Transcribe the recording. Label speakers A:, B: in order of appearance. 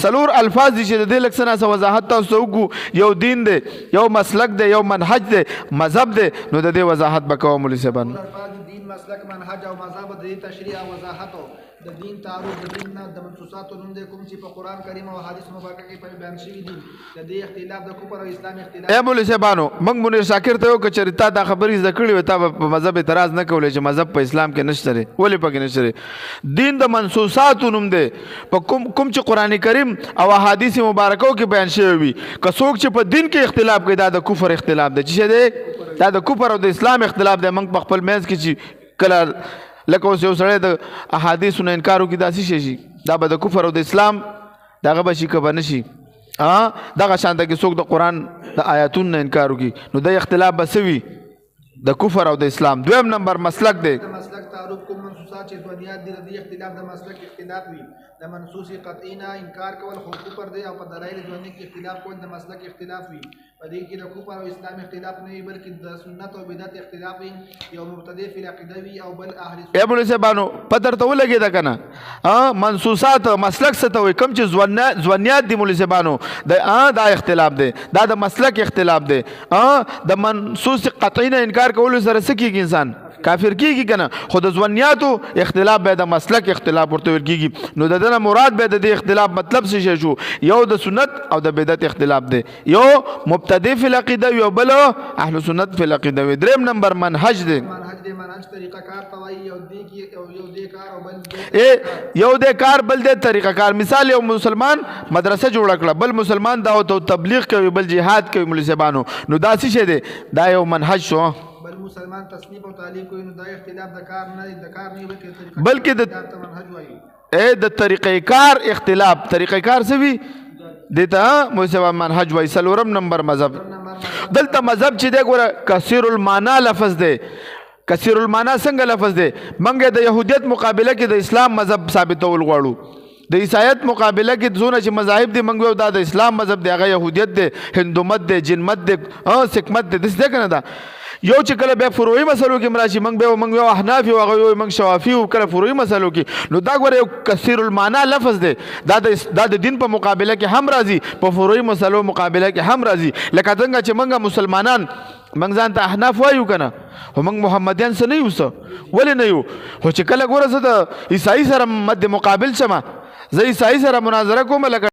A: سلور الفاظ دي چې د دې لکسنه سو وضاحت تاسو وکړو یو دین دی یو مسلک دی یو منهج دی مذهب دی نو د دې وضاحت وکوم مولوی صاحب
B: الفاظ دین مسلک منهج او مذهب د تشریع او وضاحت د دین تعارف د دین نه د منصوصات نوم د کوم چې په قران کریم او حدیث مبارکه کې بیان شوی دي د دې اختلاف د کفر او اسلام اختلاف
A: اے مولوی صاحبانو موږ منیر شاکر ته یو کچریتا دا خبرې ذکرې وي تا په مذهب اعتراض نه کولای چې مذهب په اسلام کې نشته لري ولې پکې نشته لري دین د منصوصات نوم دی په کوم چې قران کریم او احادیث مبارکو کې بیان شوی وي که څوک چې په دین کې اختلاف کوي دا د کفر اختلاف دی چې دی دا د کفر او د اسلام اختلاف دی موږ په خپل منځ کې چې کله لکه اوس یو سړی د احادیثو نه انکار وکړي داسې شي دا به د کفر او د اسلام دغه به شي که به نه شي دغه شانته کې څوک د قرآن د آیاتونو نه انکار وکړي نو د اختلاف به څه وي د کفر او د اسلام دویم نمبر مسلک دی
B: مسلک تعارف کوم منصوصات چې بنیاد دي د اختلاف د مسلک اختلاف وي د منصوص قطعی نه انکار کول خو کفر دی او په دلایل ځواني کې اختلاف کول د مسلک اختلاف وي په دې کې د کفر او اسلام اختلاف نه وي بلکې د سنت او بدعت اختلاف وي یو مبتدی فی العقیده وي او بل اهل سنت
A: ابو صاحبانو پتر ته ولګی دا کنه منصوصات مسلک څه ته وي کوم چې ځوانيات دي مولوی صاحبانو دا اختلاف دی دا د مسلک اختلاف دی د منصوص قطعی نه انکار کول سره سکیږي انسان کافر کیږي کنه خو د ځوانياتو اختلاف به د مسلک اختلاف ورته ویل کیږي نو دغه مراد به د اختلاف مطلب څه شو یو د سنت او د بدعت اختلاف دی یو مبتدی فی العقیده یو بل اهل سنت فی العقیده دریم نمبر منهج دی
B: منهج طریقه کار توای یو دی کار او بل
A: یو دی کار بل دی طریقه کار مثال یو مسلمان مدرسه جوړ کړه بل مسلمان دعوت او تبلیغ کوي بل جهاد کوي مولوی صاحبانو نو دا څه شه دی دا یو منهج شو
B: مسلمان تصنیف او تعلیق کوي نو دا اختلاف د کار نه
A: بلکې د منهج وایي د طریقې کار اختلاف طریقې کار څه وي دیتا موسیبا منهج وایي سلورم نمبر مذهب دلته مذهب چې دی ګوره کثیر المعنا لفظ دی کثیر المعنا څنګه لفظ دی منګه د يهودیت مقابله کې د اسلام مذهب ثابتول غواړو د عیسایت مقابله کې څونه چې مذاهب دي منګو دا د اسلام مذهب دی هغه يهودیت دی هندومت دی جنمت دی سکمت دی دس دی کنه دا یو چې کله بیا فروعي مسلو کې مراشي منګ به احناف او هغه منګ شوافی او کله فروعي مسلو کې نو دا ګوره یو کثیر المعنا لفظ دی دا د دین په مقابله کې هم راځي په فروعي مسلو مقابله کې هم راځي لکه څنګه چې منګه مسلمانان منګ ځان ته احناف وایو کنه خو منګ محمدیان څه نه یو څه ولې نه یو خو چې کله ګوره زه د عیسائی سره مد مقابل شمه زه عیسائی سره مناظره کوم لکه